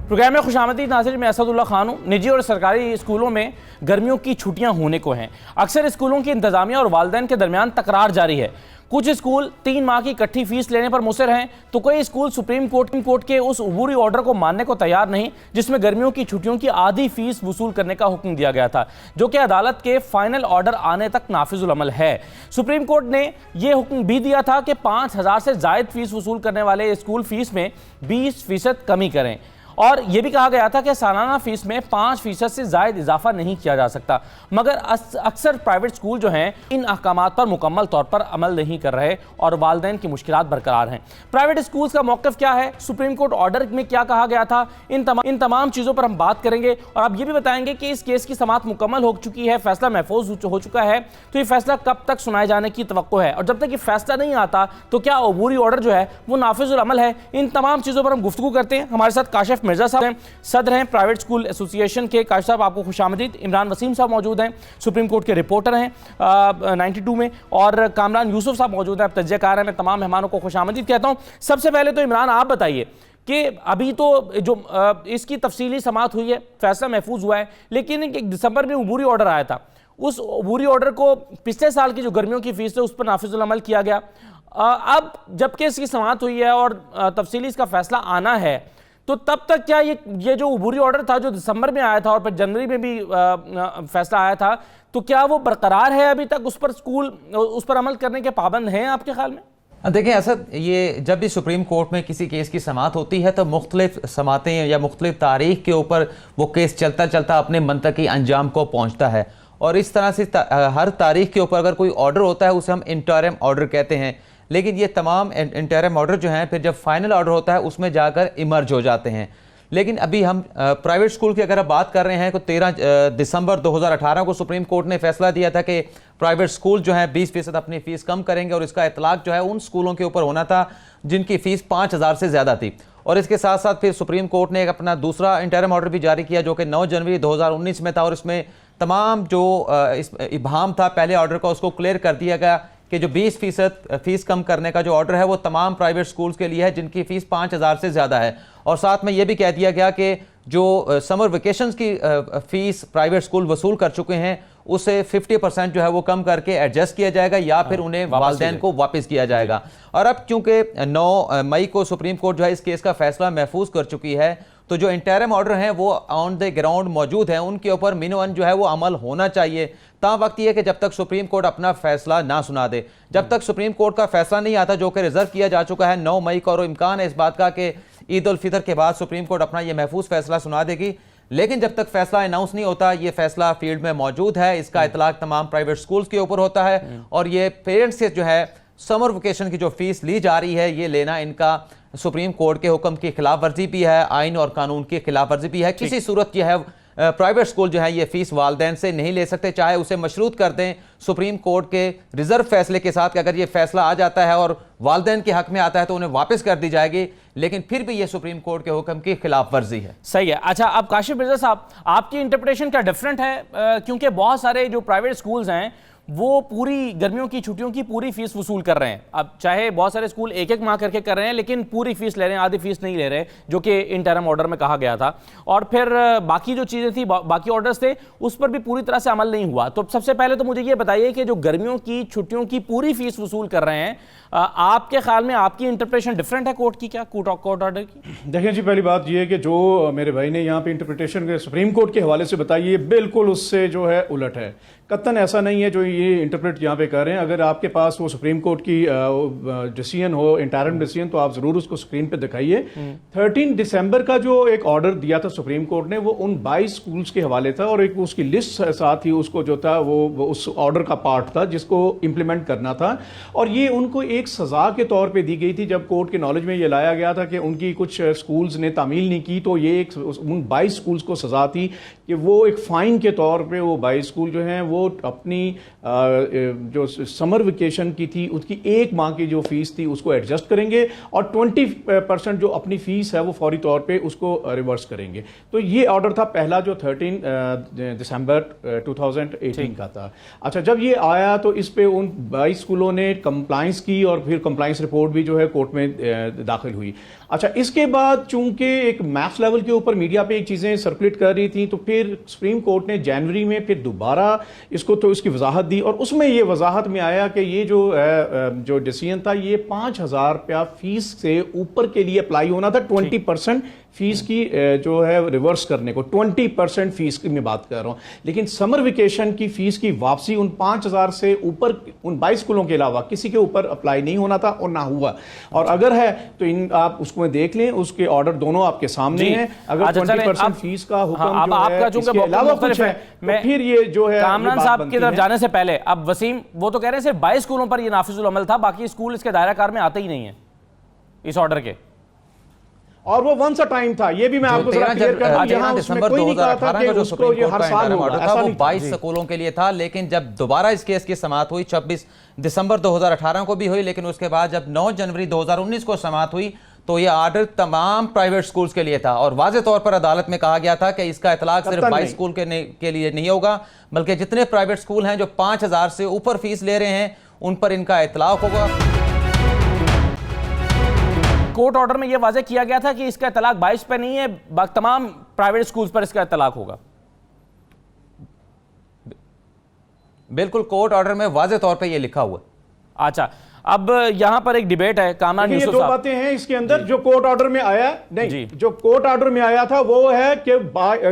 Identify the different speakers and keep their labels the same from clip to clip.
Speaker 1: Programme में खुशामदीद नाज़रीन, मैं असदुल्ला खान हूँ। निजी और सरकारी स्कूलों में गर्मियों की छुट्टियां होने को हैं। अक्सर स्कूलों की इंतजामिया और वालिदैन के दरमियान तकरार जारी है। कुछ स्कूल 3 माह की इकट्ठी फीस लेने पर मुसर हैं, तो कई स्कूल सुप्रीम कोर्ट के उस अबूरी ऑर्डर को मानने को तैयार नहीं, जिसमें गर्मियों की छुट्टियों की आधी फीस वसूल करने का हुक्म दिया गया था, जो कि अदालत के फाइनल ऑर्डर आने तक नाफिजुल अमल है। सुप्रीम कोर्ट ने यह हुक्म भी दिया था कि 5,000 से जायद फीस वसूल करने वाले स्कूल फीस में 20% कमी करें, और यह भी कहा गया था कि सालाना फीस में 5% से जायद इजाफा नहीं किया जा सकता। मगर अक्सर प्राइवेट स्कूल जो हैं इन अहकामात पर मुकम्मल तौर पर अमल नहीं कर रहे और वालिदैन की मुश्किलात बरकरार हैं। प्राइवेट स्कूल्स का मौक़िफ़ क्या है, सुप्रीम कोर्ट ऑर्डर में क्या कहा गया था, इन तमाम चीज़ों पर हम बात करेंगे। और आप ये भी बताएंगे कि इस केस की समाअत मुकम्मल हो चुकी है, फैसला महफूज हो चुका है, तो ये फैसला कब तक सुनाए जाने की तवक्को है, और जब तक ये फैसला नहीं आता तो क्या अबूरी ऑर्डर जो है वो नाफिजुल अमल है। इन तमाम चीज़ों पर हम गुफ्तगू करते हैं। हमारे साथ काशिफ मिर्जा साहब हैं, सदर हैं प्राइवेट स्कूल एसोसिएशन के। काशिफ साहब, आपको खुशामदीद। इमरान वसीम साहब मौजूद हैं, सुप्रीम कोर्ट के रिपोर्टर हैं 92 में, और कामरान यूसुफ साहब मौजूद हैं, तज्ज़ियाकार हैं। मैं तमाम मेहमानों को खुशामदीद कहता हूँ। सबसे पहले तो इमरान, आप बताइए कि अभी तो जो इसकी तफसीली समाअत हुई है, फैसला महफूज हुआ है, लेकिन दिसंबर में अबूरी ऑर्डर आया था। उस अबूरी ऑर्डर को पिछले साल की जो गर्मियों की फीस है उस पर नाफिजुल अमल किया गया। अब जबकि इसकी समाअत हुई है और तफसीली इसका फैसला आना है, तो तब तक क्या ये जो अबूरी ऑर्डर था जो दिसंबर में आया था और फिर जनवरी में भी फैसला आया था, तो क्या वो बरकरार है अभी तक? उस पर स्कूल उस पर अमल करने के पाबंद हैं आपके ख्याल में?
Speaker 2: देखिए असद, ये जब भी सुप्रीम कोर्ट में किसी केस की समाअत होती है तो मुख्तलिफ समातें या मुख्तलिफ तारीख के ऊपर वो केस चलता चलता अपने मंतकी अंजाम को पहुँचता है, और इस तरह से हर तारीख के ऊपर अगर कोई ऑर्डर होता है उसे हम इंटरिम ऑर्डर कहते हैं। लेकिन ये तमाम इंटरिम ऑर्डर जो हैं फिर जब फाइनल ऑर्डर होता है उसमें जाकर इमर्ज हो जाते हैं। लेकिन अभी हम प्राइवेट स्कूल की अगर आप बात कर रहे हैं तो 13 दिसंबर 2018 को सुप्रीम कोर्ट ने फैसला दिया था कि प्राइवेट स्कूल जो है 20% अपनी फ़ीस कम करेंगे, और इसका इतलाक जो है उन स्कूलों के ऊपर होना था जिनकी फ़ीस 5,000 से ज़्यादा थी। और इसके साथ साथ फिर सुप्रीम कोर्ट ने एक अपना दूसरा इंटरिम ऑर्डर भी जारी किया जो कि 9 जनवरी 2019 में था, और इसमें तमाम जो इस इबाम था पहले ऑर्डर का उसको क्लियर कर दिया गया कि जो 20% फीस कम करने का जो ऑर्डर है वो तमाम प्राइवेट स्कूल्स के लिए है जिनकी फ़ीस 5,000 से ज़्यादा है। और साथ में ये भी कह दिया गया कि जो समर वेकेशंस की फ़ीस प्राइवेट स्कूल वसूल कर चुके हैं उसे 50% जो है वो कम करके एडजस्ट किया जाएगा, या फिर उन्हें वालिदैन को वापस किया जाएगा। और अब क्योंकि 9 मई को सुप्रीम कोर्ट जो है इस केस का फैसला महफूज कर चुकी है, तो जो इंटरिम ऑर्डर हैं वो ऑन द ग्राउंड मौजूद हैं, उनके ऊपर मिनिमम जो है वो अमल होना चाहिए। ता वक्त ये कि जब तक सुप्रीम कोर्ट अपना फैसला ना सुना दे, जब तक सुप्रीम कोर्ट का फैसला नहीं आता जो कि रिजर्व किया जा चुका है 9 मई को, और इम्कान है इस बात का कि ईद उल फितर के बाद सुप्रीम कोर्ट अपना ये महफूज फैसला सुना देगी। लेकिन जब तक फैसला अनाउंस नहीं होता, ये फैसला फील्ड में मौजूद है, इसका इतलाक तमाम प्राइवेट स्कूल्स के ऊपर होता है, और ये पेरेंट्स से जो है समर वेकेशन की जो फीस ली जा रही है ये लेना इनका सुप्रीम कोर्ट के हुक्म की खिलाफ वर्जी भी है, आइन और कानून की खिलाफ वर्जी भी है। किसी सूरत यह है प्राइवेट स्कूल जो है ये फीस वालिदैन से नहीं ले सकते, चाहे उसे मशरूत कर दें सुप्रीम कोर्ट के रिजर्व फैसले के साथ कि अगर ये फैसला आ जाता है और वालिदैन के हक में आता है तो उन्हें वापस कर दी जाएगी, लेकिन फिर भी ये सुप्रीम कोर्ट के हुक्म की खिलाफ वर्जी है।
Speaker 1: सही है। अच्छा, अब काशिफ मिर्जा साहब, आपकी इंटरप्रिटेशन क्या डिफरेंट है? क्योंकि बहुत सारे जो प्राइवेट स्कूल्स हैं वो पूरी गर्मियों की छुट्टियों की पूरी फीस वसूल कर रहे हैं। अब चाहे बहुत सारे स्कूल एक माह करके कर रहे हैं, लेकिन पूरी फीस ले रहे हैं, आधी फीस नहीं ले रहे, जो कि इंटरिम ऑर्डर में कहा गया था। और फिर बाकी जो चीज़ें थी, बाकी ऑर्डर्स थे, उस पर भी पूरी तरह से अमल नहीं हुआ। तो सबसे पहले तो मुझे ये बताइए कि जो गर्मियों की छुट्टियों की पूरी फीस वसूल कर रहे हैं, आपके ख्याल में आपकी इंटरप्रिटेशन डिफरेंट है कोर्ट की, क्या कोर्ट ऑर्डर की?
Speaker 3: देखिए जी, पहली बात यह है कि जो मेरे भाई ने यहाँ पे इंटरप्रिटेशन सुप्रीम कोर्ट के हवाले से बताई है बिल्कुल उससे जो है उलट है। कतन ऐसा नहीं है जो ये इंटरप्रेट यहाँ पे कर रहे हैं। अगर आपके पास वो सुप्रीम कोर्ट की डिसीजन हो, इंटरिम डिसीजन, तो आप जरूर उसको स्क्रीन पे दिखाइए। 13 दिसंबर का जो एक ऑर्डर दिया था सुप्रीम कोर्ट ने वो उन 22 स्कूल्स के हवाले था, और एक उसकी लिस्ट साथ ही उसको जो था वो उस ऑर्डर का पार्ट था जिसको इम्प्लीमेंट करना था। और ये उनको एक सजा के तौर पर दी गई थी। जब कोर्ट के नॉलेज में ये लाया गया था कि उनकी कुछ स्कूल्स ने तामील नहीं की, तो ये एक उन 22 स्कूल्स को सजा थी कि वो एक फाइन के तौर पर वो 22 स्कूल जो हैं वो अपनी जो समर वेकेशन की थी उसकी 1 माह की जो फीस थी उसको एडजस्ट करेंगे और 20% जो अपनी फीस है वो फौरी तौर पे उसको रिवर्स करेंगे। तो ये ऑर्डर था पहला जो 13 दिसंबर 2018 का था। अच्छा, जब ये आया तो इस पे उन 22 स्कूलों ने कंप्लाइंस की और फिर कंप्लाइंस रिपोर्ट भी जो है कोर्ट में दाखिल हुई। अच्छा, इसके बाद चूंकि एक मैथ्स लेवल के ऊपर मीडिया पे एक चीज़ें सर्कुलेट कर रही थी तो फिर सुप्रीम कोर्ट ने जनवरी में फिर दोबारा इसको तो इसकी वजाहत दी और उसमें ये वजाहत में आया कि ये जो डिसीजन था ये 5,000 रुपया फीस से ऊपर के लिए अप्लाई होना था। 20% फीस की जो है रिवर्स करने को, 20% फीस की मैं बात कर रहा हूं। लेकिन समर वेकेशन की फीस की वापसी उन 5,000 से ऊपर उन 22 स्कूलों के अलावा किसी के ऊपर अप्लाई नहीं होना था और ना हुआ। और अगर है तो इन आप उसको देख लें, उसके ऑर्डर दोनों आपके सामने हैं। अगर 20% फीस का हुक्म जो है इसके अलावा कुछ है तो फिर ये जो है
Speaker 1: कामरान साहब की तरफ जाने से पहले अब वसीम वो तो कह रहे हैं सिर्फ 22 स्कूलों पर ये नाफिजुल अमल था, बाकी स्कूल इसके दायरा कार में आते ही नहीं है इस ऑर्डर के,
Speaker 3: और वो वंस अ टाइम था। ये भी मैं आपको जरा क्लियर कर दूं, यहां
Speaker 2: दिसंबर 2018 का जो सुप्रीम कोर्ट का इंटरिम ऑर्डर था वो 22 स्कूलों के लिए था। लेकिन जब दोबारा इस केस की समाअत हुई 26 दिसंबर 2018 को भी हुई, लेकिन उसके बाद जब 9 जनवरी 2019 को समाअत हुई तो ये ऑर्डर तमाम प्राइवेट स्कूल्स के लिए था और वाज़ेह तौर पर अदालत में कहा गया था कि इसका इतलाक सिर्फ 22 स्कूल के लिए नहीं होगा, बल्कि जितने प्राइवेट स्कूल हैं जो 5,000 से ऊपर फीस ले रहे हैं उन पर इनका इतलाक होगा।
Speaker 1: कोर्ट ऑर्डर में यह वाज़ेह किया गया था कि इसका इतलाक 22 पे नहीं है, तमाम प्राइवेट स्कूल्स पर इसका इतलाक होगा।
Speaker 2: बिल्कुल, कोर्ट ऑर्डर में वाज़ेह तौर पे ये लिखा हुआ।
Speaker 1: अच्छा, अब यहां पर एक डिबेट है कामरान यूसुफ साहब।
Speaker 3: ये दो बातें हैं इसके अंदर। जो कोर्ट ऑर्डर में आया नहीं, जो कोर्ट ऑर्डर में आया था वो है कि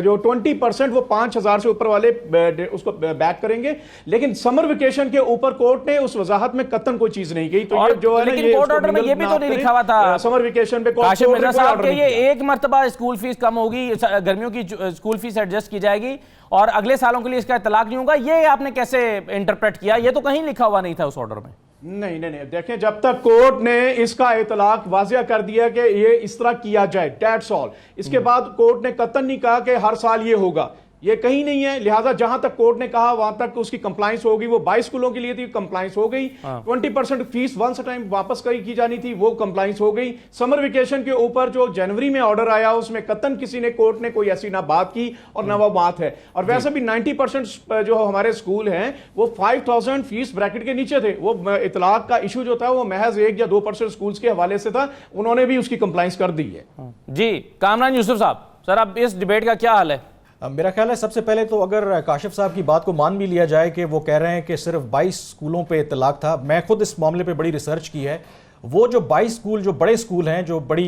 Speaker 3: जो 20% वो 5,000 से ऊपर वाले उसको बैक करेंगे, लेकिन समर वेकेशन के ऊपर कोर्ट ने उस वजाहत में कतन कोई चीज नहीं की। तो ये जो है ना,
Speaker 1: लेकिन कोर्ट ऑर्डर में ये भी तो नहीं लिखा हुआ था
Speaker 3: समर वेकेशन पे
Speaker 1: काशिफ मिर्जा साहब के ये एक मर्तबा स्कूल फीस कम होगी, गर्मियों की स्कूल फीस एडजस्ट की जाएगी और अगले सालों के लिए इसका इतलाक नहीं होगा। ये आपने कैसे इंटरप्रेट किया? ये तो कहीं लिखा हुआ नहीं था उस ऑर्डर में।
Speaker 3: नहीं, देखें, जब तक कोर्ट ने इसका इतलाक वाज़िया कर दिया कि ये इस तरह किया जाए, दैट्स ऑल। इसके बाद कोर्ट ने कतन नहीं कहा कि हर साल ये होगा, ये कहीं नहीं है। लिहाजा जहां तक कोर्ट ने कहा वहां तक उसकी कंप्लाइंस होगी। वो 22 स्कूलों के लिए थी, कंप्लाइंस हो गई। 20% फीस वंस टाइम वापस की जानी थी, वो कंप्लाइंस हो गई। समर वेकेशन के ऊपर जो जनवरी में ऑर्डर आया उसमें कतन किसी ने कोर्ट ने कोई ऐसी ना बात की और ना वो बात है। और वैसे भी 90% जो हमारे स्कूल हैं वो 5,000 फीस ब्रैकेट के नीचे थे। वो इतलाक का इशू जो था वो महज 1 या 2% स्कूल के हवाले से था, उन्होंने भी उसकी कंप्लाइंस कर दी है।
Speaker 1: जी, कामरान यूसुफ साहब, सर अब इस डिबेट का क्या हाल है?
Speaker 4: मेरा ख्याल है सबसे पहले तो अगर काशिफ साहब की बात को मान भी लिया जाए कि वो कह रहे हैं कि सिर्फ 22 स्कूलों पे इतलाक था, मैं खुद इस मामले पे बड़ी रिसर्च की है। वो जो 22 स्कूल जो बड़े स्कूल हैं, जो बड़ी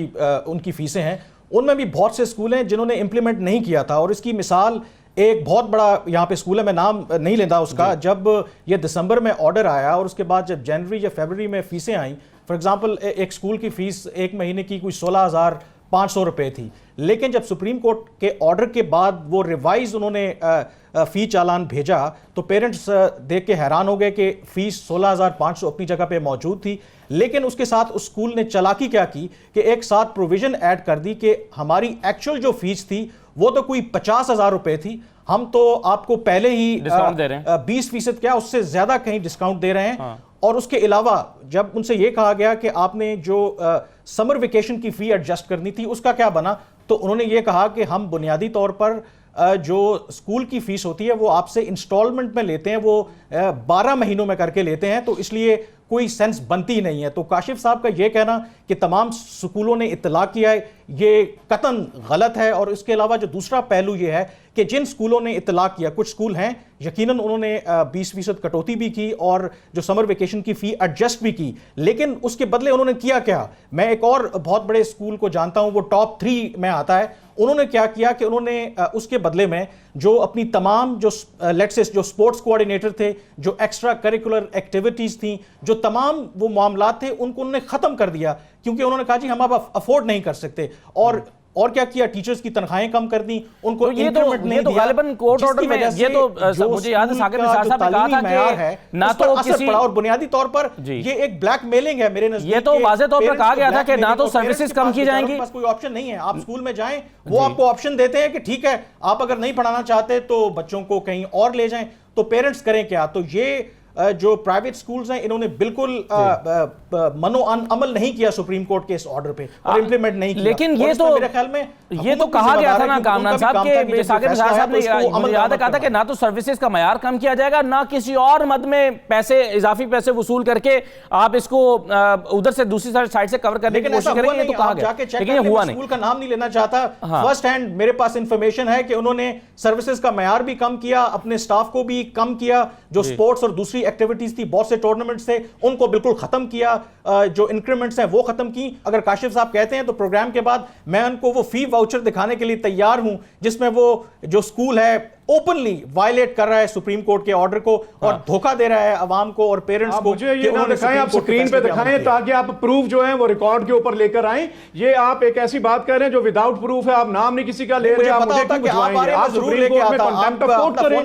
Speaker 4: उनकी फीसें हैं, उनमें भी बहुत से स्कूल हैं जिन्होंने इंप्लीमेंट नहीं किया था। और इसकी मिसाल एक बहुत बड़ा यहाँ पे स्कूल है, मैं नाम नहीं लेता उसका। जब ये दिसंबर में ऑर्डर आया और उसके बाद जब जनवरी या फरवरी में फीसें आई, फॉर एग्जाम्पल एक स्कूल की फीस एक महीने की कोई 16,500 रुपए थी, लेकिन जब सुप्रीम कोर्ट के ऑर्डर के बाद वो रिवाइज उन्होंने फी चालान भेजा तो पेरेंट्स देख के हैरान हो गए कि फीस 16,500 अपनी जगह पे मौजूद थी। लेकिन उसके साथ उस स्कूल ने चालाकी क्या की कि एक साथ प्रोविजन ऐड कर दी कि हमारी एक्चुअल जो फीस थी वो तो कोई 50,000 रुपए थी, हम तो आपको पहले ही
Speaker 1: डिस्काउंट दे रहे हैं
Speaker 4: 20% क्या उससे ज्यादा कहीं डिस्काउंट दे रहे हैं। और उसके अलावा जब उनसे यह कहा गया कि आपने जो समर वेकेशन की फी एडजस्ट करनी थी उसका क्या बना, तो उन्होंने ये कहा कि हम बुनियादी तौर पर जो स्कूल की फीस होती है वो आपसे इंस्टॉलमेंट में लेते हैं, वो 12 महीनों में करके लेते हैं, तो इसलिए कोई सेंस बनती ही नहीं है। तो काशिफ साहब का ये कहना कि तमाम स्कूलों ने इत्तलाक किया है, ये कतन गलत है। और इसके अलावा जो दूसरा पहलू ये है कि जिन स्कूलों ने इत्तलाक किया, कुछ स्कूल हैं यकीनन उन्होंने 20% कटौती भी की और जो समर वेकेशन की फी एडजस्ट भी की, लेकिन उसके बदले उन्होंने किया क्या? मैं एक और बहुत बड़े स्कूल को जानता हूं, वो टॉप 3 में आता है। उन्होंने क्या किया कि उन्होंने उसके बदले में जो अपनी तमाम जो लेट्स से जो स्पोर्ट्स कोऑर्डिनेटर थे, जो एक्स्ट्रा करिकुलर एक्टिविटीज थी, जो तमाम वो मामलात थे, उनको उन्होंने खत्म कर दिया, क्योंकि उन्होंने कहा जी हम अब अफोर्ड नहीं कर सकते। और क्या किया? टीचर्स की तनख्वाहें कम कर दी, उनको
Speaker 1: तो ये तो गालिबन कोर्ट ऑर्डर में ये तो मुझे याद है साकिब निसार साहब ने कहा था कि ना तो किसी
Speaker 4: और बुनियादी तौर पर ये एक ब्लैकमेलिंग है मेरे नजदीक।
Speaker 1: ये तो वाज़ेह तौर पर कहा गया था कि ना तो सर्विसेज कम की जाएंगी,
Speaker 4: बस कोई ऑप्शन नहीं है, आप स्कूल में जाएं, वो आपको ऑप्शन देते हैं कि ठीक है आप अगर नहीं पढ़ाना चाहते तो बच्चों को कहीं और ले जाएं, तो पेरेंट्स करें क्या? तो ये जो प्राइवेट स्कूल्स हैं इन्होंने बिल्कुल मनो अमल नहीं किया सुप्रीम कोर्ट के इस ऑर्डर पे और इंप्लीमेंट नहीं किया।
Speaker 1: लेकिन ये तो
Speaker 4: मेरे ख्याल में
Speaker 1: ये तो कहा गया था ना कामरान साहब के साकिब निसार साहब ने मुझे याद है कहा था कि ना तो सर्विसेज का मयार कम किया जाएगा ना किसी और मद में पैसे इजाफी पैसे वसूल करके आप इसको उधर से दूसरी साइड से कवर करने की कोशिश करेंगे। ये तो कहा गया लेकिन ये हुआ नहीं।
Speaker 4: स्कूल का नाम नहीं लेना चाहता। फर्स्ट हैंड मेरे पास इंफॉर्मेशन है कि उन्होंने सर्विसेज का मयार भी कम किया, अपने स्टाफ को भी कम किया, जो स्पोर्ट्स और दूसरी एक्टिविटीज थी, बहुत से टूर्नामेंट्स थे उनको बिल्कुल खत्म किया, जो इंक्रीमेंट्स हैं वो खत्म की। अगर काशिफ साहब कहते हैं तो प्रोग्राम के बाद मैं उनको वो फी वाउचर दिखाने के लिए तैयार हूं जिसमें वो जो स्कूल है ओपनली वायलेट कर रहा है सुप्रीम कोर्ट के ऑर्डर को और धोखा दे रहा है अवाम को और पेरेंट्स को।
Speaker 3: मुझे ये ना दिखाएं, आप स्क्रीन पे दिखाएं ताकि आप प्रूफ जो है वो रिकॉर्ड के ऊपर लेकर आएं। ये आप एक ऐसी बात कर रहे हैं जो विदाउट प्रूफ है, आप नाम नहीं किसी का ले रहे हैं, आप मुझे क्यों बुझवाएंगे? आप सुप्रीम कोर्ट में कंटेम्प्ट ऑफ कोर्ट करें।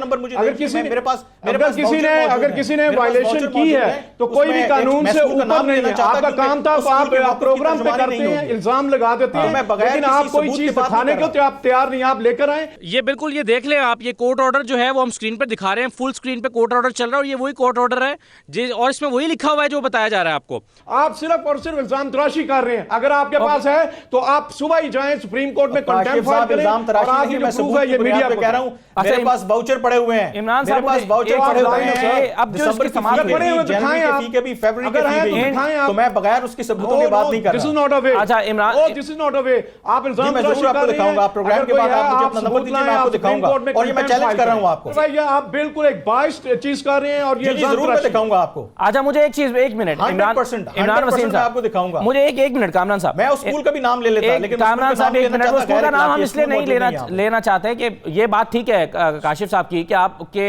Speaker 3: अगर किसी ने वायलेशन की है तो कोई भी कानून से ऊपर नहीं है। आपका काम था आप प्रोग्राम पे करते हैं, इल्जाम लगा देते हैं, लेकिन आप कोई चीज दिखाने को आप तैयार नहीं, आप लेकर आए।
Speaker 1: ये बिल्कुल ये देख लें आप, ये कोर्ट ऑर्डर जो है वो हम स्क्रीन पर दिखा रहे हैं, फुल स्क्रीन पे कोर्ट ऑर्डर चल रहा है और ये वही कोर्ट ऑर्डर है और इसमें वही लिखा हुआ है जो बताया जा रहा है आपको।
Speaker 3: आप सिर्फ और सिर्फ इल्जाम तराशी कर रहे हैं। अगर आपके पास है तो आप सुबह ही जाएं सुप्रीम कोर्ट में कंटेम्प्ट फाइल करें। और आप ये प्रूफ है, ये मीडिया पे
Speaker 4: कह रहा हूं, मेरे पास वाउचर पड़े हुए हैं,
Speaker 1: इमरान साहब
Speaker 4: मेरे पास वाउचर पड़े हुए हैं।
Speaker 1: अब जो इसकी समाप्त
Speaker 3: पड़े हुए दिखाएं आप,
Speaker 4: फी के भी फरवरी के फी भी, तो मैं बगैर उसके सबूतों के बात नहीं कर रहा।
Speaker 3: This is not a way.
Speaker 1: अच्छा Imran,
Speaker 3: this is not a way. आप इल्जाम
Speaker 4: तराशी कर रहे हैं, दिखाऊंगा आप प्रोग्राम के बाद आप मुझे अपना नंबर दीजिए, मैं आपको दिखाऊंगा और ये मैं चैलेंज कर रहा हूं आपको।
Speaker 3: भाई ये आप बिल्कुल एक बाइस्ड चीज कर रहे हैं और ये
Speaker 4: जरूर मैं दिखाऊंगा आपको।
Speaker 1: अच्छा मुझे एक चीज, एक मिनट, इमरान वसीम साहब
Speaker 4: आपको दिखाऊंगा।
Speaker 1: मुझे एक मिनट कामरान साहब,
Speaker 4: मैं उस स्कूल का भी नाम ले लेता, लेकिन
Speaker 1: कामरान साहब एक मिनट, स्कूल का नाम हम इसलिए नहीं लेना चाहते कि ये बात ठीक है काशिफ साहब की कि आपके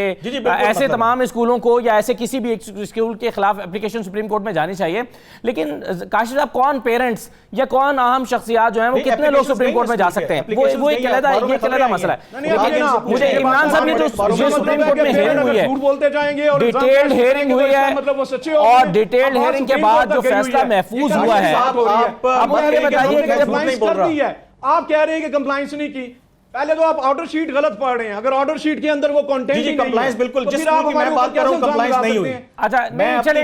Speaker 1: ऐसे तमाम स्कूलों को या ऐसे किसी भी स्कूल के खिलाफ एप्लीकेशन सुप्रीम कोर्ट में जानी चाहिए, लेकिन काशिफ साहब कौन पेरेंट्स या कौन अहम शख्सियात जो है वो कितने लोग सुप्रीम कोर्ट में जा सकते हैं, वो एक अलग मसला है। मुझे इमरान साहब ये जो सुप्रीम कोर्ट में हियरिंग हुई है,
Speaker 3: बोलते जाएंगे और
Speaker 1: डिटेल्ड हियरिंग हुई है,
Speaker 3: मतलब वो सच्चे
Speaker 1: और डिटेल्ड हियरिंग के बाद जो फैसला महफूज हुआ है, अब मुझे बताइए कि जब
Speaker 3: नहीं बोल रही है, आप कह रहे हैं कि कंप्लायंस नहीं की। पहले तो आप ऑर्डर शीट गलत पढ़ रहे हैं। अगर ऑर्डर शीट के अंदर वो कंटेंट
Speaker 4: जी कंप्लायंस बिल्कुल, जिस स्कूल की मैं बात कर रहा हूं कंप्लायंस नहीं हुई।
Speaker 1: अच्छा नहीं चले,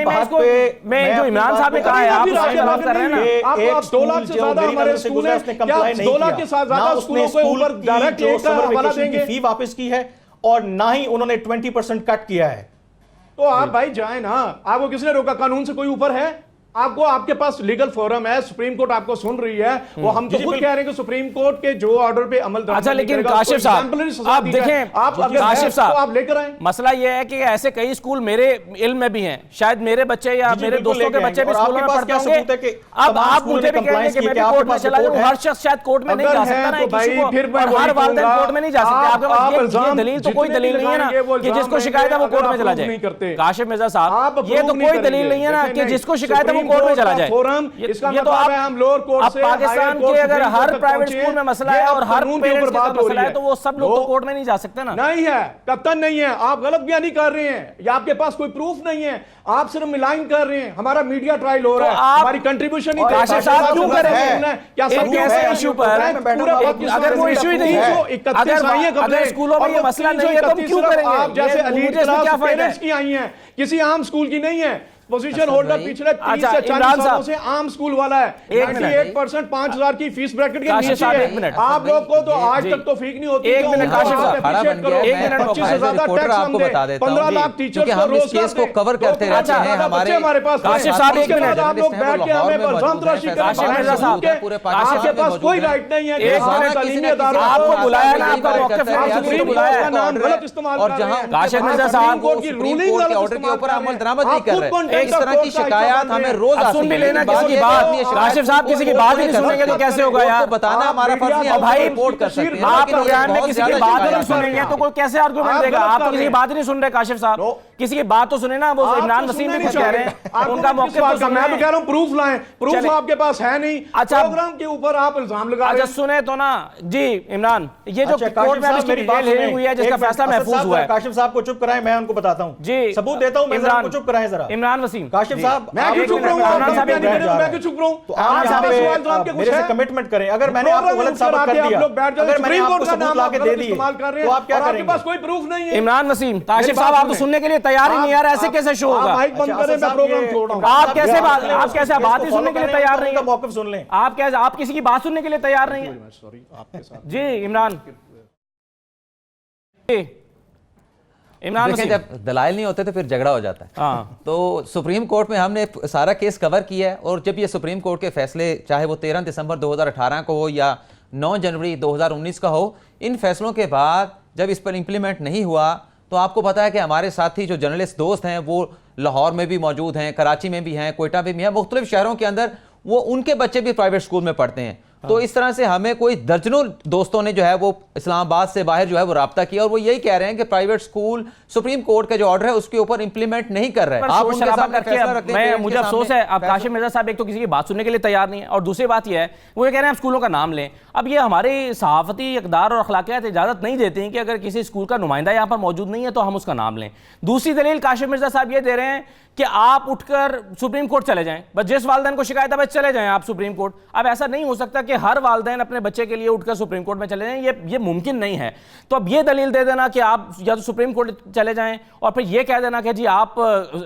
Speaker 1: मैं जो इमरान साहब ने कहा है आप उसकी बात कर रहे हैं ना,
Speaker 3: आप 2 लाख से ज्यादा हमारे स्कूल है, क्या 2 लाख के साथ ज्यादा स्कूलों के ऊपर डायरेक्ट एक हवाला देंगे,
Speaker 4: फी वापस की है और ना ही उन्होंने 20% कट किया है।
Speaker 3: तो आप भाई जाए ना, आपको किसने रोका? कानून से कोई ऊपर है? आपको, आपके पास लीगल फोरम है, सुप्रीम कोर्ट आपको सुन रही है, वो हम तो खुद कह रहे हैं कि सुप्रीम कोर्ट के जो ऑर्डर पे अमल।
Speaker 1: अच्छा लेकिन काशिफ साहब आप देखें,
Speaker 3: आप
Speaker 1: काशिफ साहब
Speaker 3: आप लेकर आए,
Speaker 1: मसला ये है कि ऐसे कई स्कूल मेरे इल्म में भी हैं, शायद मेरे बच्चे या मेरे दोस्तों के बच्चे भी स्कूलों में पढ़ते होंगे। अब आप मुझे भी कहेंगे कि मैं भी कोर्ट में चला जाऊं, हर शख्स शायद कोर्ट में नहीं जा सकता ना किसी को, और हर वालिदैन कोर्ट में नहीं जा सकते। आपके पास ये दलील तो कोई दलील नहीं है ना कि जिसको शिकायत है वो कोर्ट में चला जाए। काशिफ मिर्जा साहब ये तो कोई दलील नहीं है ना कि जिसको शिकायत है वो कोर्ट में चला जाए।
Speaker 3: इसका
Speaker 1: ये तो आप
Speaker 3: हम लोअर कोर्ट से,
Speaker 1: पाकिस्तान के अगर हर प्राइवेट स्कूल में मसला है और हर पेरेंट्स के साथ मसला है तो वो सब लोग तो कोर्ट में नहीं जा सकते ना।
Speaker 3: नहीं है, कतई नहीं है। आप गलत बयानी कर रहे हैं या आपके पास कोई प्रूफ नहीं है, आप सिर्फ मिलाइन कर रहे हैं। हमारा मीडिया ट्रायल हो रहा है, हमारी कंट्रीब्यूशन ही
Speaker 1: काशिफ साहब क्यों कर रहे हैं? क्या सब ऐसे इशू पर अगर वो इशू ही नहीं है, अगर स्कूलों में ये मसला नहीं है तो हम क्यों करेंगे?
Speaker 3: आप जैसे एलीट क्लास पेरेंट्स की आई हैं, किसी आम स्कूल की नहीं है। पोजीशन होल्डर पिछले 30 से 40 सालों से आम स्कूल वाला है। 98% 5000 की फीस ब्रैकेट के नीचे है। आप लोग को तो आज तक तो फीक नहीं होती।
Speaker 1: एक मिनट काशिफ साहब,
Speaker 3: 25 से ज्यादा टैक्स हम दे, 15 लाख टीचर्स को रोज
Speaker 2: केस को कवर करते रहते हैं
Speaker 3: हमारे पास।
Speaker 1: काशिफ साहब एक मिनट,
Speaker 3: आप लोग बैठ के हमें बलजाम तराशी करें। आपके पास कोई राइट नहीं है कि तालीमी इदारों
Speaker 1: आपको बुलाया ना, आपका मौक़िफ़ बुलाया,
Speaker 3: नाम गलत इस्तेमाल
Speaker 2: और जहां
Speaker 1: काशिफ मिर्जा साहब
Speaker 3: कोर्ट की रूलिंग
Speaker 2: के ऑर्डर के ऊपर अमल दरामद नहीं कर रहे। इस तरह की शिकायत हमें रोज
Speaker 1: सुन भी लेना किसी की बात। काशिफ साहब किसी की बात नहीं सुनेंगे तो कैसे होगा यार?
Speaker 2: बताना हमारा फर्ज नहीं है,
Speaker 1: भाई
Speaker 2: रिपोर्ट कर सकते हैं।
Speaker 1: आप प्रोग्राम में किसी की बात नहीं सुनेंगे तो कोई कैसे आर्गुमेंट देगा? आप तो किसी की बात ही नहीं सुन रहे काशिफ साहब, किसी की बात तो सुने ना। वो इमरान वसीम भी कुछ कह रहे हैं, उनका मौक़िफ़ तो सुने।
Speaker 3: मैं तो कह रहा हूं प्रूफ लाएं, प्रूफ आपके पास है नहीं।
Speaker 1: अच्छा
Speaker 3: प्रोग्राम के ऊपर आप इल्जाम लगा रहे हैं।
Speaker 1: अच्छा सुने तो ना जी इमरान, ये जो कोर्ट में इसकी डिटेल हियरिंग हुई है जिसका फैसला महफूज हुआ है,
Speaker 4: काशिफ साहब को चुप कराएं, मैं उनको बताता हूं
Speaker 1: जी,
Speaker 4: सबूत देता हूं, मैं जरा चुप कराएं जरा।
Speaker 1: इमरान इमरान वसीम।
Speaker 4: काशिफ साहब,
Speaker 3: मैं क्यों चुप रहूं? मैं क्यों चुप रहूं?
Speaker 4: तो आप यहाँ पे मेरे से कमिटमेंट करें। अगर मैंने आपको गलत साबित कर दिया, अगर मैंने आपको सबूत लाके दे दिए, तो आप क्या करेंगे?
Speaker 3: आपके पास कोई प्रूफ नहीं है।
Speaker 1: इमरान वसीम, काशिफ साहब आप तो सुनने के लिए तैयार ही नहीं, यार ऐसे कैसे शो होगा?
Speaker 3: माइक बंद करें, मैं प्रोग्राम छोड़ रहा हूं।
Speaker 1: आप कैसे बात ही सुनने के लिए तैयार नहीं है?
Speaker 4: मौक़िफ़ सुन लें।
Speaker 1: आप किसी की बात सुनने के लिए तैयार नहीं है?
Speaker 3: सॉरी आपके साथ।
Speaker 1: जी इमरान, इमरान
Speaker 2: देखिए,
Speaker 1: वसीम।
Speaker 2: जब दलाइल नहीं होते तो फिर झगड़ा हो जाता है।
Speaker 1: हाँ,
Speaker 2: तो सुप्रीम कोर्ट में हमने सारा केस कवर किया है, और जब ये सुप्रीम कोर्ट के फैसले, चाहे वो 13 दिसंबर 2018 को हो या 9 जनवरी 2019 का हो, इन फैसलों के बाद जब इस पर इम्प्लीमेंट नहीं हुआ, तो आपको पता है कि हमारे साथी जो जर्नलिस्ट दोस्त हैं वो लाहौर में भी मौजूद हैं, कराची में भी हैं, कोयटा में भी हैं, मुख्तलिफ शहरों के अंदर वो उनके बच्चे भी प्राइवेट स्कूल में पढ़ते हैं। तो इस तरह से हमें कोई दर्जनों दोस्तों ने जो है वो इस्लामाबाद से बाहर जो है वो राब्ता किया, और वो यही कह रहे हैं कि प्राइवेट स्कूल सुप्रीम कोर्ट का जो ऑर्डर है उसके ऊपर इंप्लीमेंट नहीं कर रहे हैं। आप उनके सामने फैसला रखते हैं।
Speaker 1: मुझे अफसोस है, अब काशिफ मिर्जा साहब एक तो किसी की बात सुनने के लिए तैयार नहीं है, और दूसरी बात यह है वो ये कह रहे हैं आप स्कूलों का नाम लें। अब ये हमारे सहाफती इक़दार और अखलाकियात इजाजत नहीं देती हैं कि अगर किसी स्कूल का नुमाइंदा यहाँ पर मौजूद नहीं है तो हम उसका नाम लें। दूसरी दलील काशिफ मिर्जा साहब ये दे रहे हैं कि आप उठकर सुप्रीम कोर्ट चले जाएं, बस जिस वालिदैन को शिकायत है बस चले जाएं आप सुप्रीम कोर्ट। अब ऐसा नहीं हो सकता कि हर वालिदैन अपने बच्चे के लिए उठकर सुप्रीम कोर्ट में चले जाएं, ये मुमकिन नहीं है। तो अब ये दलील दे देना कि आप या तो सुप्रीम कोर्ट चले जाएं और फिर ये कह देना कि जी आप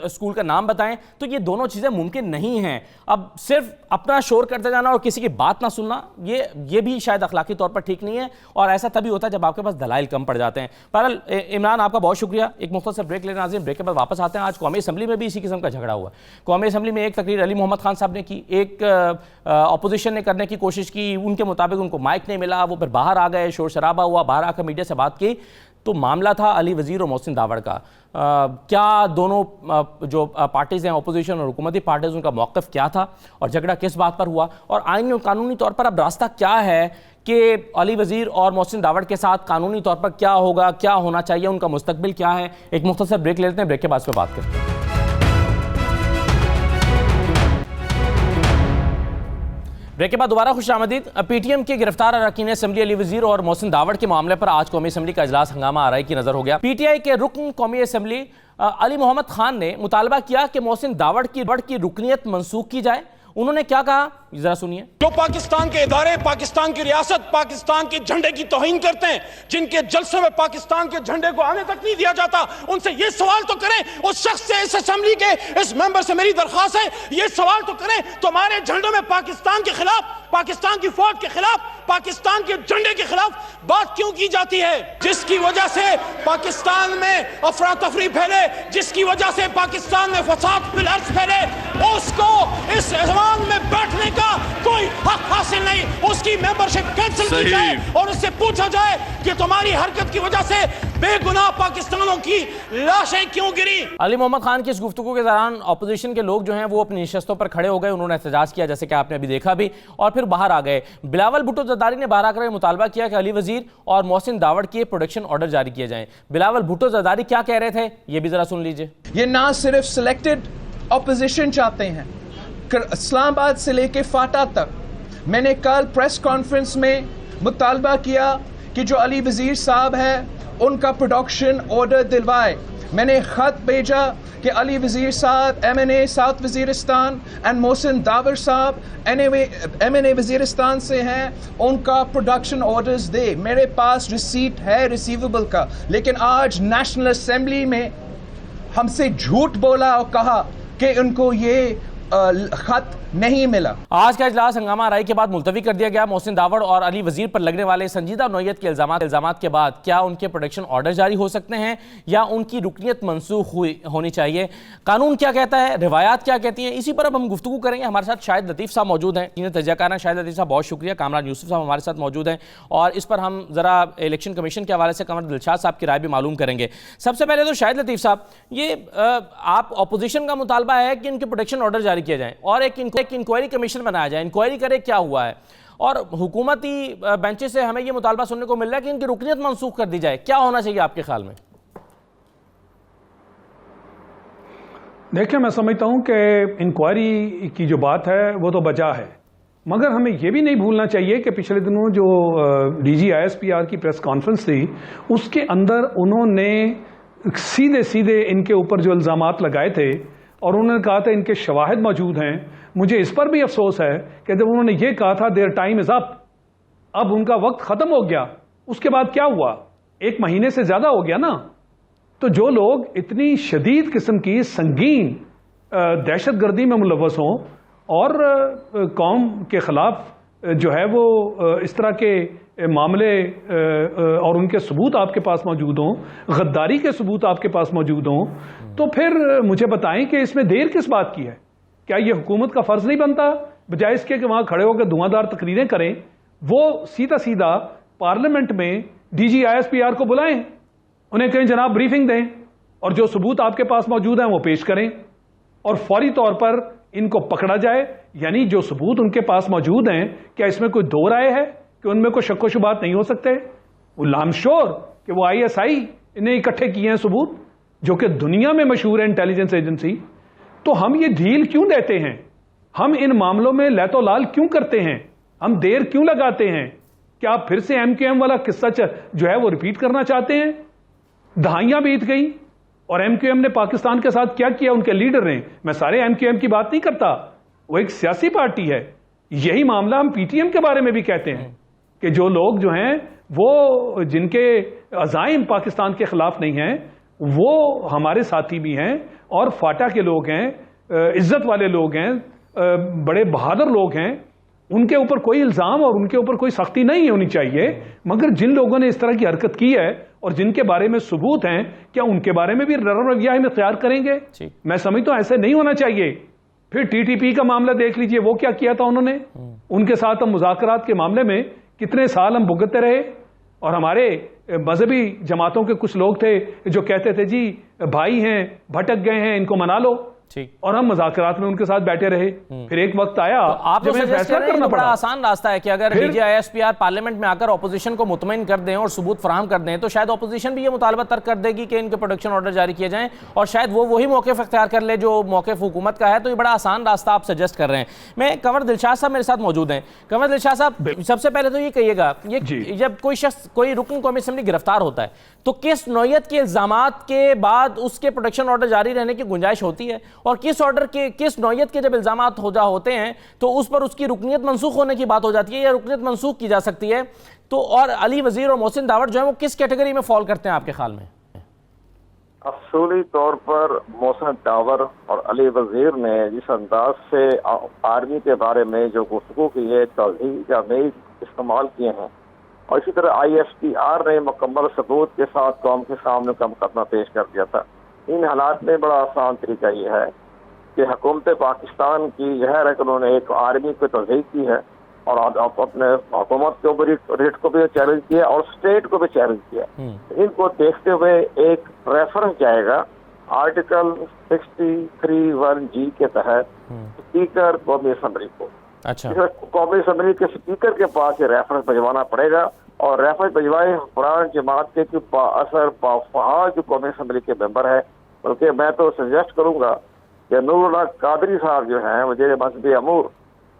Speaker 1: स्कूल का नाम बताएं, तो ये दोनों चीजें मुमकिन नहीं हैं। अब सिर्फ अपना शोर करते जाना और किसी की बात ना सुनना, ये भी शायद अखलाकी तौर पर ठीक नहीं है, और ऐसा तभी होता है जब आपके पास दलाइल कम पड़ जाते हैं। बहरहाल इमरान, आपका बहुत शुक्रिया। एक मुख्तसर ब्रेक लेना, नाज़रीन ब्रेक के बाद वापस आते हैं। आज कौमी असम्बली में भी इसी किस्म का झगड़ा हुआ। कौमी असम्बली में एक तकरीर अली मोहम्मद खान साहब ने की, एक अपोजिशन ने करने की कोशिश की, उनके मुताबिक उनको माइक नहीं मिला, वो फिर बाहर आ गए, शोर शराबा हुआ, बाहर आकर मीडिया से बात की। तो मामला था अली वज़ीर और मोहसिन दावड़ का। क्या दोनों जो पार्टीज़ हैं, अपोजिशन और हुकूमती पार्टीज़, उनका मौक़िफ़ क्या था और झगड़ा किस बात पर हुआ, और आईनी और कानूनी तौर पर अब रास्ता क्या है कि अली वज़ीर और मोहसिन दावड़ के साथ कानूनी तौर पर क्या होगा, क्या होना चाहिए, उनका मुस्तकबिल क्या है। एक मुख्तसर ब्रेक लेते हैं, ब्रेक के बाद इस पर बात करते हैं। ब्रेक के बाद दोबारा खुशामदीद। पीटीएम के गिरफ्तार अरकान असम्बली अली वज़ीर और मोहसिन दावड़ के मामले पर आज कौमी असम्बली का इजलास हंगामा आराई की नजर हो गया। पीटीआई के रुकन कौमी असम्बली अली मोहम्मद खान ने मुतालबा किया कि मोहसिन दावड़ की रुकनीत मनसूख की जाए। उन्होंने क्या कहा, जरा सुनिए।
Speaker 5: जो पाकिस्तान के इदारे, पाकिस्तान की रियासत, पाकिस्तान के झंडे की तौहीन करते हैं, जिनके जलसे में पाकिस्तान के झंडे को आने तक नहीं दिया जाता, उनसे ये सवाल तो करें, उस शख्स से, इस असेंबली के इस मेंबर से मेरी दरख्वास्त है, ये सवाल तो करें, तुम्हारे झंडों में पाकिस्तान के खिलाफ, पाकिस्तान की फौज के खिलाफ, पाकिस्तान के झंडे के खिलाफ बात क्यों की जाती है, जिसकी वजह से पाकिस्तान में अफरा तफरी फैले, जिसकी वजह से पाकिस्तान में फसाद पिलर्स फैले, उसको इस ऐवान में बैठने का कोई हक हासिल नहीं। उसकी मेंबरशिप कैंसिल की जाए और उससे पूछा जाए कि तुम्हारी हरकत की वजह से बेगुनाह पाकिस्तानों की लाशें क्यों गिरी।
Speaker 1: अली मोहम्मद खान की इस गुफ्तगू के दौरान अपोजिशन के लोग जो हैं वो अपनी नशस्तों पर खड़े हो गए, उन्होंने एहतजाज किया जैसे कि आपने अभी देखा भी, और फिर बाहर आ गए। बिलावल भुट्टो जरदारी ने बाहर आकर मुतालबा किया कि अली वज़ीर और मोहसिन दावड़ के प्रोटेक्शन ऑर्डर जारी किए जाएं। बिलावल भुट्टो जरदारी क्या कह रहे थे, ये भी जरा सुन लीजिए।
Speaker 6: ये ना सिर्फ सिलेक्टेड ऑपोजिशन चाहते हैं, इस्लामाबाद से लेके फाटा तक। मैंने कल प्रेस कॉन्फ्रेंस में मुतालबा किया कि जो अली वज़ीर साहब है उनका प्रोडक्शन ऑर्डर दिलवाए। मैंने खत भेजा कि अली वज़ीर साहब MNA south Waziristan and Mohsin Dawar साहब MNA वज़ीरिस्तान से हैं, उनका प्रोडक्शन ऑर्डर्स दे। मेरे पास रिसीट है रिसीवेबल का, लेकिन आज नेशनल असेंबली में हमसे झूठ बोला और कहा कि उनको ये खत नहीं मिला।
Speaker 1: आज का इजलास हंगामा आराई के बाद मुलतवी कर दिया गया। मोहसिन दावड़ और अली वज़ीर पर लगने वाले संजीदा नौयत के इल्जामात के बाद क्या उनके प्रोटेक्शन ऑर्डर जारी हो सकते हैं या उनकी रुकनीत मनसूख होनी चाहिए? कानून क्या कहता है, रिवायात क्या कहती हैं, इसी पर अब हम गुफ्तगू करेंगे। हमारे साथ शाहिद लतीफ़ साहब मौजूद हैं, इन्हें तजज़ियाकार शाहिद लतीफ़ साहब बहुत शुक्रिया। कामरान यूसुफ साहब हमारे साथ मौजूद हैं और इस पर हम ज़रा इलेक्शन कमीशन के हवाले से कमर दिलशाद साहब की राय भी मालूम करेंगे। सबसे पहले तो शाहिद लतीफ़ साहब, ये आप अपोजिशन का मुतालबा है कि इनके प्रोटेक्शन ऑर्डर जारी किए जाएँ और एक इंक्वायरी कमीशन बनाया जाए, इंक्वायरी करे क्या हुआ है, और हुकूमती बेंचेस से हमें यह मुतालबा सुनने को मिल रहा है कि इनकी रुकनीत मनसूख कर दी जाए। क्या होना चाहिए आपके ख्याल में?
Speaker 7: देखिए, मैं समझता हूं कि इंक्वायरी की जो बात है वो तो बचा है, मगर हमें यह भी नहीं भूलना चाहिए कि पिछले दिनों जो DG ISPR की प्रेस कॉन्फ्रेंस थी उसके अंदर उन्होंने सीधे सीधे इनके ऊपर जो इल्ज़ामात लगाए थे और उन्होंने कहा था इनके शवाहिद मौजूद हैं। मुझे इस पर भी अफसोस है कि जब उन्होंने ये कहा था देयर टाइम इज अप, अब उनका वक्त खत्म हो गया, उसके बाद क्या हुआ? 1 महीने से ज्यादा हो गया ना। तो जो लोग इतनी शदीद किस्म की संगीन दहशतगर्दी में मुलव्वस हों और कौम के खिलाफ जो है वो इस तरह के मामले और उनके सबूत आपके पास मौजूद हों, गद्दारी के सबूत आपके पास मौजूद हों, तो फिर मुझे बताएं कि इसमें देर किस बात की है? क्या ये हुकूमत का फर्ज नहीं बनता बजाय इसके कि वहां खड़े होकर धुआंधार तकरीरें करें? वो सीधा सीधा पार्लियामेंट में डीजी ISPR को बुलाएं, उन्हें कहें जनाब ब्रीफिंग दें और जो सबूत आपके पास मौजूद हैं वो पेश करें और फौरी तौर पर इनको पकड़ा जाए। यानी जो सबूत उनके पास मौजूद हैं, क्या इसमें कोई दो राय है कि उनमें कोई शक्को शुबात नहीं हो सकते? वो लामशोर कि वो ISI ने इकट्ठे किए हैं सबूत, जो कि दुनिया में मशहूर है इंटेलिजेंस एजेंसी। तो हम ये ढील क्यों देते हैं? हम इन मामलों में लैतो लाल क्यों करते हैं? हम देर क्यों लगाते हैं? क्या आप फिर से MQM वाला किस्सा जो है वो रिपीट करना चाहते हैं? दहाइयां बीत गई और MQM ने पाकिस्तान के साथ क्या किया, उनके लीडर ने। मैं सारे MQM की बात नहीं करता, वो एक सियासी पार्टी है। यही मामला हम PTM के बारे में भी कहते हैं कि जो लोग जो हैं वो जिनके अज़ाइम पाकिस्तान के खिलाफ नहीं हैं, वो हमारे साथी भी हैं और फाटा के लोग हैं, इज्जत वाले लोग हैं, बड़े बहादुर लोग हैं। उनके ऊपर कोई इल्जाम और उनके ऊपर कोई सख्ती नहीं होनी चाहिए। मगर जिन लोगों ने इस तरह की हरकत की है और जिनके बारे में सबूत हैं, क्या उनके बारे में भी रवैया हम इख्तियार करेंगे? मैं समझता हूं ऐसे नहीं होना चाहिए। फिर TTP का मामला देख लीजिए, वो क्या किया था उन्होंने। उनके साथ हम मुज़ाकरात के मामले में कितने साल हम भुगतते रहे और हमारे मजहबी जमातों के कुछ लोग थे जो कहते थे जी भाई हैं, भटक गए हैं, इनको मना लो, और हम मुज़ाकरात में उनके साथ बैठे रहे। फिर एक वक्त आया
Speaker 1: तो आप
Speaker 7: जब हमें फैसला करना
Speaker 1: बड़ा
Speaker 7: पड़ा।
Speaker 1: आसान रास्ता है कि अगर डीजी ISPR पार्लियामेंट में आकर ऑपोजिशन को मुतमईन कर दें और सबूत फराहम कर दें, तो शायद ऑपोजिशन भी ये मुतालबा तर्क कर देगी कि इनके प्रोटेक्शन ऑर्डर जारी किए जाएं और शायद वो वही मौक़िफ़ इख्तियार कर ले जो मौक़िफ़ हुकूमत का है। तो ये बड़ा आसान रास्ता आप सजेस्ट कर रहे हैं। मैं कंवर दिलशाद साहब मेरे साथ मौजूद हैं। कंवर दिलशाद साहब, सबसे पहले तो ये कहिएगा, ये जब कोई शख्स, कोई रुकन कौमी असेंबली गिरफ्तार होता है, तो किस नौयत के इल्जामात के बाद उसके प्रोटेक्शन ऑर्डर जारी रहने की गुंजाइश होती है और किस ऑर्डर के, किस नौयत के जब इल्जामात होते हैं तो उस पर उसकी रुकनीत मंसूख होने की बात हो जाती है या रुकनीत मंसूख की जा सकती है? तो और अली वजीर और मोहसिन दावड़ जो है वो किस कैटेगरी में फॉल करते हैं आपके ख्याल में?
Speaker 8: असूली तौर पर मोहसिन दावड़ और अली वजीर ने जिस अंदाज से आर्मी के बारे में जो गुफ्तगू की है, तौहीद या मेल इस्तेमाल किए हैं, और इसी तरह ISPR ने मुकम्मल सबूत के साथ कौम के सामने का मुकदमा पेश कर दिया था। इन हालात में बड़ा आसान तरीका ये है कि हुकूमत पाकिस्तान की जहर है कि उन्होंने एक आर्मी को तौहीद की है और अपने हुकूमत के ऊपर रेट को भी चैलेंज किया और स्टेट को भी चैलेंज किया। इनको देखते हुए एक रेफरेंस जाएगा आर्टिकल 63(1)G के तहत स्पीकर कौमी असम्बली को। अच्छा, कौमी असम्बली के स्पीकर के पास ये रेफरेंस भिजवाना पड़ेगा और रेफरेंस भिजवाए हुक्मरान जमात के असर बाफहाज जो कौमी असम्बली के मेंबर है। बल्कि मैं तो सजेस्ट करूंगा कि नूरुल्लाह कादरी साहब जो हैं वज़ीर मज़हबी अमूर,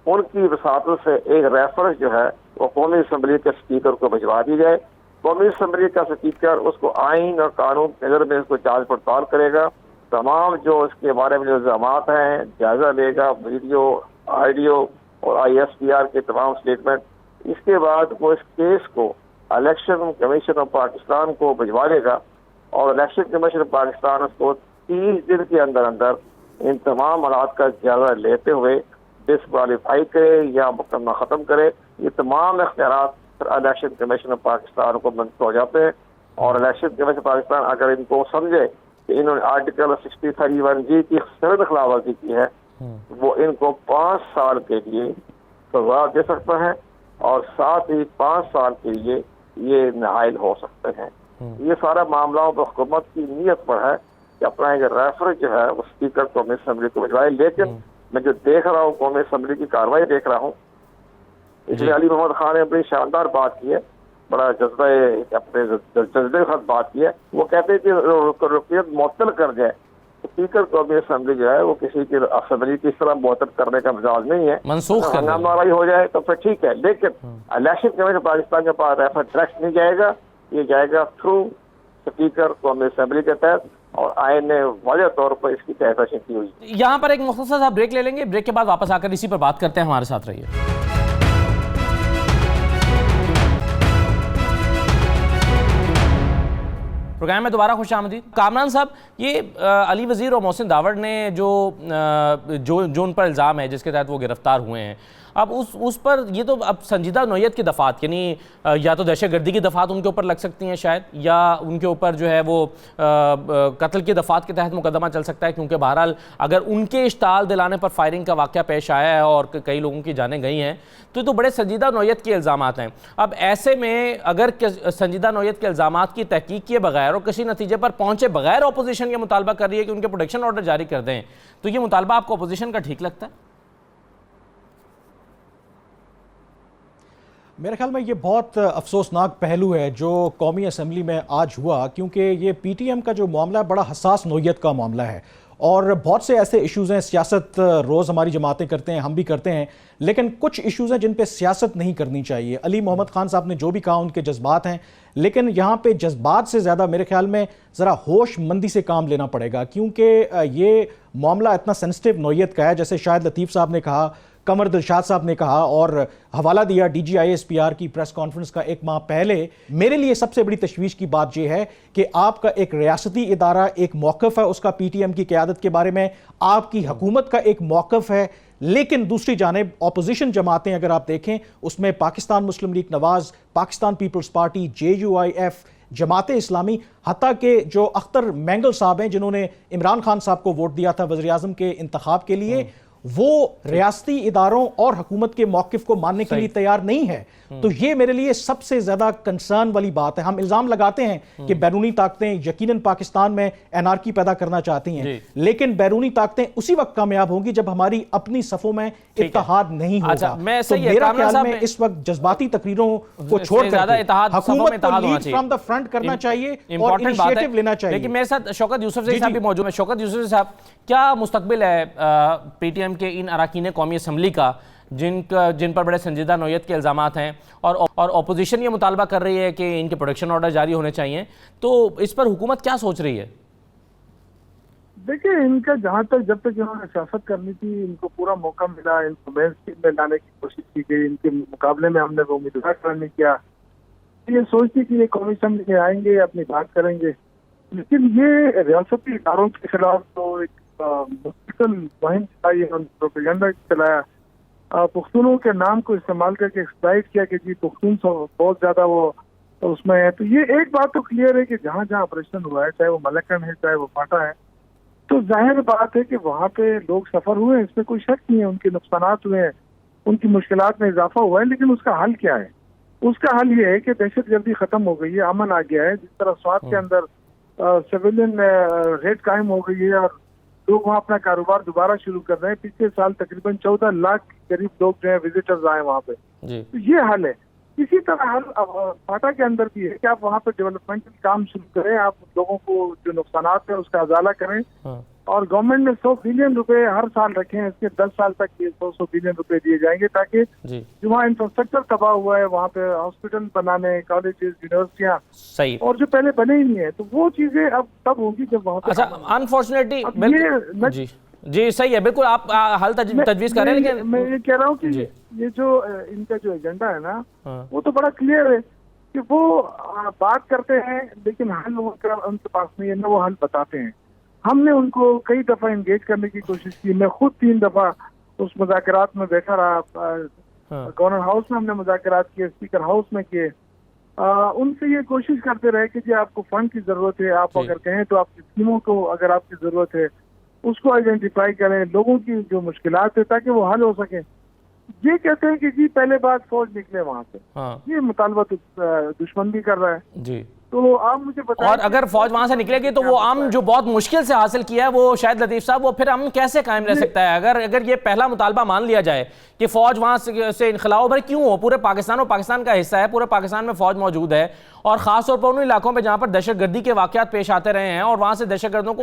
Speaker 8: उनकी वसातत से एक रेफरेंस जो है वो कौमी असम्बली के स्पीकर को भिजवा दी जाए। कौमी असम्बली का स्पीकर उसको आइन और कानून के नज़र में उसको जांच पड़ताल करेगा, तमाम जो इसके बारे में जो इल्ज़ामात हैं जायजा लेगा, वीडियो, ऑडियो और ISPR के तमाम स्टेटमेंट। इसके बाद वो इस केस को इलेक्शन कमीशन ऑफ पाकिस्तान को भिजवा देगा और इलेक्शन कमीशन ऑफ पाकिस्तान उसको 30 दिन के अंदर अंदर इन तमाम हालात का जायजा लेते हुए डिस्क्वालीफाई करे या मुकदमा खत्म करे। ये तमाम इख्तियारात इलेक्शन कमीशन ऑफ पाकिस्तान को मंजूर हो जाते हैं और इलेक्शन कमीशन पाकिस्तान अगर इनको समझे कि इन्होंने आर्टिकल 63(1)G की सख्त खिलाफवर्जी की है, वो इनको 5 साल के लिए सजा दे सकता है और साथ ही 5 साल के लिए ये नाइल हो सकते हैं। ये सारा मामला हुकूमत की नीयत पर है कि अपना एक रेफरेंस जो है वो स्पीकर कौमी असम्बली को भिजवाए। लेकिन मैं जो देख रहा हूँ कौमी असम्बली की कार्रवाई देख रहा हूँ, इसलिए अली मोहम्मद खान ने अपनी शानदार बात की है, बड़ा जज्बा अपने जज्बे के साथ बात की है। वो कहते हैं कि रुकनीत मुअत्तल कर जाए, स्पीकर कौमी असम्बली जो है वो किसी की असम्बली की तरह मुअत्तल करने का मिजाज नहीं है। हंगामाराई हो जाए तो फिर ठीक है, लेकिन इलेक्शन कमीशन पाकिस्तान के पास रेफरेंस डायरेक्ट नहीं जाएगा, ये जाएगा थ्रू स्पीकर कौमी असम्बली के तहत और आइन ने वाज़ह तौर पर इसकी कहकशां की हुई।
Speaker 1: यहाँ पर एक मुख्तसर सा ब्रेक ले लेंगे, ब्रेक के बाद वापस आकर इसी पर बात करते हैं। हमारे साथ रहिए। प्रोग्राम में दोबारा खुश आमदीद। कामरान साहब, ये अली वज़ीर और मोहसिन दावड़ ने जो उन पर इल्ज़ाम है जिसके तहत वो गिरफ्तार हुए हैं, अब उस पर ये तो अब संजीदा नौयत की दफ़ात, यानी या तो दहशतगर्दी की दफ़ात उनके ऊपर लग सकती हैं शायद, या उनके ऊपर जो है वो कत्ल की दफ़ात के तहत मुकदमा चल सकता है, क्योंकि बहरहाल अगर उनके इश्ताल दिलाने पर फायरिंग का वाक़या पेश आया है और कई लोगों की जानें गई हैं, तो बड़े संजीदा नौयत के इल्ज़ामात हैं। अब ऐसे में अगर संजीदा नौयत के इल्ज़ामात की तहकीक किए बगैर और किसी नतीजे पर पहुँचे बगैर अपोजिशन ये मुतालबा कर रही है कि उनके प्रोटेक्शन ऑर्डर जारी कर दें, तो ये मुतालबा आपको अपोजिशन का ठीक लगता है?
Speaker 4: मेरे ख्याल में ये बहुत अफसोसनाक पहलू है जो कौमी असम्बली में आज हुआ, क्योंकि ये पीटीएम का जो मामला है बड़ा हसास नौयत का मामला है और बहुत से ऐसे इश्यूज़ हैं। सियासत रोज़ हमारी जमातें करते हैं, हम भी करते हैं, लेकिन कुछ इश्यूज़ हैं जिन पे सियासत नहीं करनी चाहिए। अली मोहम्मद खान साहब ने जो भी कहा उनके जज्बात हैं, लेकिन यहाँ पे जज्बात से ज़्यादा मेरे ख्याल में ज़रा होशमंदी से काम लेना पड़ेगा, क्योंकि ये मामला इतना सेंसिटिव नौयत का है। जैसे शाहिद लतीफ़ साहब ने कहा, कमर दिलशाद साहब ने कहा और हवाला दिया DGISPR की प्रेस कॉन्फ्रेंस का 1 माह पहले। मेरे लिए सबसे बड़ी तशवीश की बात यह है कि आपका एक रियासती इदारा एक मौक़िफ़ है उसका PTM की क़यादत के बारे में, आपकी हुकूमत का एक मौक़िफ़ है, लेकिन दूसरी जानिब अपोजिशन जमातें अगर आप देखें उसमें पाकिस्तान मुस्लिम लीग नवाज़, Pakistan peoples party, JUIF, Jamaat Islami, हत्ता के जो अख्तर मैंगल साहब हैं जिन्होंने इमरान खान साहब को वोट दिया था वज़ीर आज़म के इंतखाब के लिए, वो रियासती इदारों और हुकूमत के मौक़िफ़ को मानने के लिए तैयार नहीं है। तो ये मेरे लिए सबसे ज़्यादा कंसर्न वाली बात है। हम इल्ज़ाम लगाते हैं कि बैरूनी ताकतें यकीनन पाकिस्तान में एनार्की पैदा करना चाहती हैं, लेकिन बैरूनी ताकतें उसी वक्त कामयाब होंगी जब हमारी अपनी सफ़ों में इत्तेहाद नहीं होगा। तो मेरा ख्याल में इस वक्त जज्बाती तकरीरों को छोड़कर हुकूमत को लीड फ्रॉम द फ्रंट करना चाहिए और इनिशिएटिव लेना चाहिए।
Speaker 1: लेकिन मेरे साथ शौकत यूसुफज़ई साहब भी मौजूद हैं। शौकत यूसुफज़ई साहब, क्या मुस्तकबिल है PTM के इन अरकान कौमी असम्बली का जिन पर बड़े संजीदा नौयत के इल्ज़ामात हैं और अपोजिशन ये मुतालबा कर रही है कि इनके प्रोटेक्शन ऑर्डर जारी होने चाहिए, तो इस पर हुकूमत क्या सोच रही है?
Speaker 9: देखिए, इनका जहाँ तक जब तक इन्होंने सियासत करनी थी इनको पूरा मौका मिला, इनको मेन स्ट्रीम में लाने की कोशिश की गई, इनके मुकाबले में हमने वो उम्मीदवार खड़ा नहीं किया। ये सोचती कि ये कौमी असम्बली में आएंगे, अपनी बात करेंगे, लेकिन ये रियासती इदारों के खिलाफ तो एक मुस्तकिल मुहिम चलाई, प्रोपेगेंडा चलाया, पुख्तूनों के नाम को इस्तेमाल करके एक्सप्लॉइट किया कि जी पुख्तून बहुत ज्यादा वो तो उसमें है। तो ये एक बात तो क्लियर है कि जहाँ जहाँ ऑपरेशन हुआ है, चाहे वो मलकन है चाहे वो फाटा है, तो जाहिर बात है कि वहाँ पे लोग सफर हुए हैं, इसमें कोई शक नहीं है, उनके नुकसानात हुए हैं, उनकी मुश्किलात में इजाफा हुआ है, लेकिन उसका हल क्या है? उसका हल ये है कि दहशतगर्दी खत्म हो गई है, अमन आ गया है। जिस तरह स्वात के अंदर सिविलियन रेट कायम हो गई है और लोग वहाँ अपना कारोबार दोबारा शुरू कर रहे हैं। पिछले साल तकरीबन 14 लाख के करीब लोग जो है विजिटर्स आए वहाँ पे, तो ये हल है। इसी तरह हल फाटा के अंदर भी है कि आप वहाँ पे डेवलपमेंटल काम शुरू करें, आप लोगों को जो नुकसानात है उसका अजाला करें और गवर्नमेंट ने 100 बिलियन रुपए हर साल रखे हैं, इसके 10 साल तक ये 100 बिलियन रुपए दिए जाएंगे ताकि जो वहाँ इंफ्रास्ट्रक्चर तबाह हुआ है वहाँ पे हॉस्पिटल बनाने, कॉलेजेस, यूनिवर्सिटियाँ सही और जो पहले बने ही नहीं है, तो वो चीजें अब तब होंगी जब वहाँ पे।
Speaker 1: अच्छा, अनफॉर्चुनेटली जी सही है, बिल्कुल आप हल तजवीज कर रहे हैं, लेकिन
Speaker 9: मैं ये कह रहा हूँ कि ये जो इनका जो एजेंडा है ना वो तो बड़ा क्लियर है कि वो बात करते हैं लेकिन हल उनके पास नहीं है, ना वो हल बताते हैं। हमने उनको कई दफा एंगेज करने की कोशिश की, मैं खुद 3 दफा उस मुज़ाकरात में बैठा रहा, गवर्नर हाउस में हमने मुज़ाकरात किए, स्पीकर हाउस में किए, उनसे ये कोशिश करते रहे कि जी आपको फंड की जरूरत है, आप अगर कहें तो आपकी स्कीमों को अगर आपकी जरूरत है उसको आइडेंटिफाई करें, लोगों की जो मुश्किलात है ताकि वो हल हो सके। ये कहते हैं कि जी पहले बात फौज निकले वहां से, ये मुतालबा तो दुश्मन भी कर रहा है जी। तो आप मुझे बताएं,
Speaker 1: और अगर फौज वहां से निकलेगी तो वो अमन जो बहुत मुश्किल से हासिल किया है वो शायद लतीफ साहब, वो फिर अमन कैसे कायम रह सकता है? अगर ये पहला मुतालबा मान लिया जाए कि फौज वहां से इनखलाओ भर क्यों हो, पूरे पाकिस्तान और पाकिस्तान का हिस्सा है, पूरे पाकिस्तान में फौज मौजूद है और खासतौर पर उन इलाकों में जहां पर दहशतगर्दी के वाकयात पेश आते रहे हैं और वहां से दहशतगर्दों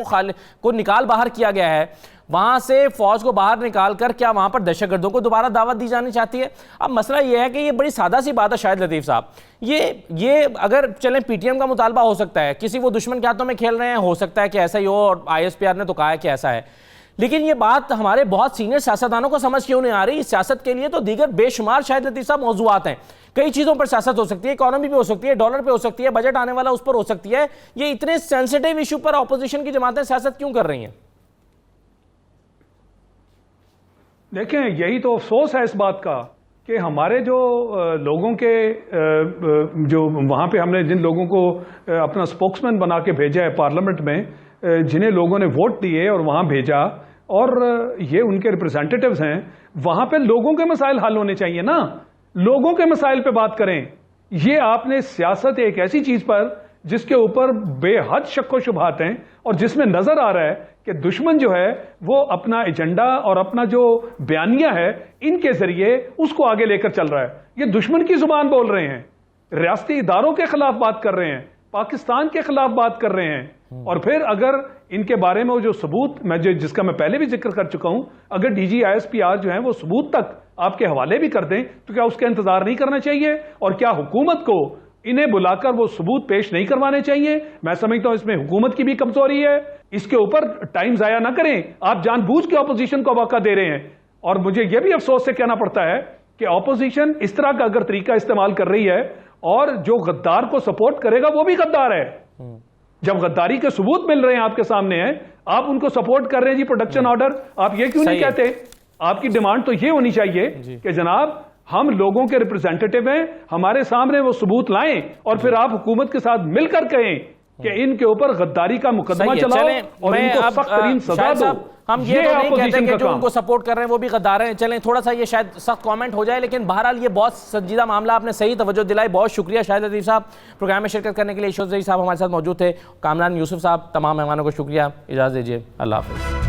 Speaker 1: को निकाल बाहर किया गया है, वहां से फौज को बाहर निकालकर क्या वहां पर दहशतगर्दों को दोबारा दावत दी जानी चाहती है? अब मसला यह है कि ये बड़ी सादा सी बात है शाहिद लतीफ साहब, ये अगर चलें पीटीएम का मुतालबा हो सकता है, किसी वो दुश्मन के हाथों में खेल रहे हैं, हो सकता है कि ऐसा ही हो, और ISPR ने तो कहा है कि ऐसा है, लेकिन ये बात हमारे बहुत सीनियर सियासतदानों को समझ क्यों नहीं आ रही? सियासत के लिए तो दीगर बेशुमार शायद लतीफ साहब मौजूआत हैं, कई चीजों पर सियासत हो सकती है, इकोनॉमी पे हो सकती है, डॉलर पे हो सकती है, बजट आने वाला उस पर हो सकती है, ये इतने सेंसिटिव इशू पर ऑपोजिशन की जमातें सियासत क्यों कर रही हैं?
Speaker 7: देखें, यही तो अफसोस है इस बात का कि हमारे जो लोगों के जो वहाँ पे हमने जिन लोगों को अपना स्पोक्समैन बना के भेजा है पार्लियामेंट में, जिन्हें लोगों ने वोट दिए और वहाँ भेजा, और ये उनके रिप्रेजेंटेटिव्स हैं, वहाँ पे लोगों के मसाइल हल होने चाहिए ना, लोगों के मसाइल पे बात करें। ये आपने सियासत एक ऐसी चीज पर जिसके ऊपर बेहद शक व शुबहात हैं और जिसमें नजर आ रहा है कि दुश्मन जो है वो अपना एजेंडा और अपना जो बयानिया है इनके जरिए उसको आगे लेकर चल रहा है। ये दुश्मन की जुबान बोल रहे हैं, रियासती इदारों के खिलाफ बात कर रहे हैं, पाकिस्तान के खिलाफ बात कर रहे हैं, और फिर अगर इनके बारे में वो जो सबूत जिसका मैं पहले भी जिक्र कर चुका हूं, अगर DG ISPR जो है वो सबूत तक आपके हवाले भी कर दें तो क्या उसका इंतजार नहीं करना चाहिए? और क्या हुकूमत को इन्हें बुलाकर वो सबूत पेश नहीं करवाने चाहिए? मैं समझता हूं इसमें हुकूमत की भी कमजोरी है, इसके ऊपर टाइम जाया ना करें। आप जानबूझ के ऑपोजिशन को मौका दे रहे हैं, और मुझे यह भी अफसोस से कहना पड़ता है कि ऑपोजिशन इस तरह का अगर तरीका इस्तेमाल कर रही है, और जो गद्दार को सपोर्ट करेगा वो भी गद्दार है। जब गद्दारी के सबूत मिल रहे हैं आपके सामने हैं, आप उनको सपोर्ट कर रहे हैं जी, प्रोटेक्शन ऑर्डर, आप ये क्यों नहीं कहते? आपकी डिमांड तो ये होनी चाहिए कि जनाब हम लोगों के रिप्रेजेंटेटिव हैं, हमारे सामने वो सबूत लाएं, और फिर आप हुकूमत के साथ मिलकर कहें कि इनके ऊपर गद्दारी का मुकदमा चलाओ और इनको सख्त तरीन सजा दो।
Speaker 1: हम ये तो नहीं कहते कि जो उनको सपोर्ट कर रहे हैं वो भी गद्दार हैं। चलें, थोड़ा सा ये शायद सख्त कमेंट हो जाए, लेकिन बहरहाल ये बहुत संजीदा मामला, आपने सही तवज्जो दिलाई। बहुत शुक्रिया शाहिद लतीफ साहब प्रोग्राम में शिरकत करने के लिए। ईशोज़ई साहब हमारे साथ मौजूद थे, कामरान यूसुफ साहब, तमाम मेहमानों को शुक्रिया। इजाज़त दीजिए, अल्लाह हाफ़िज़।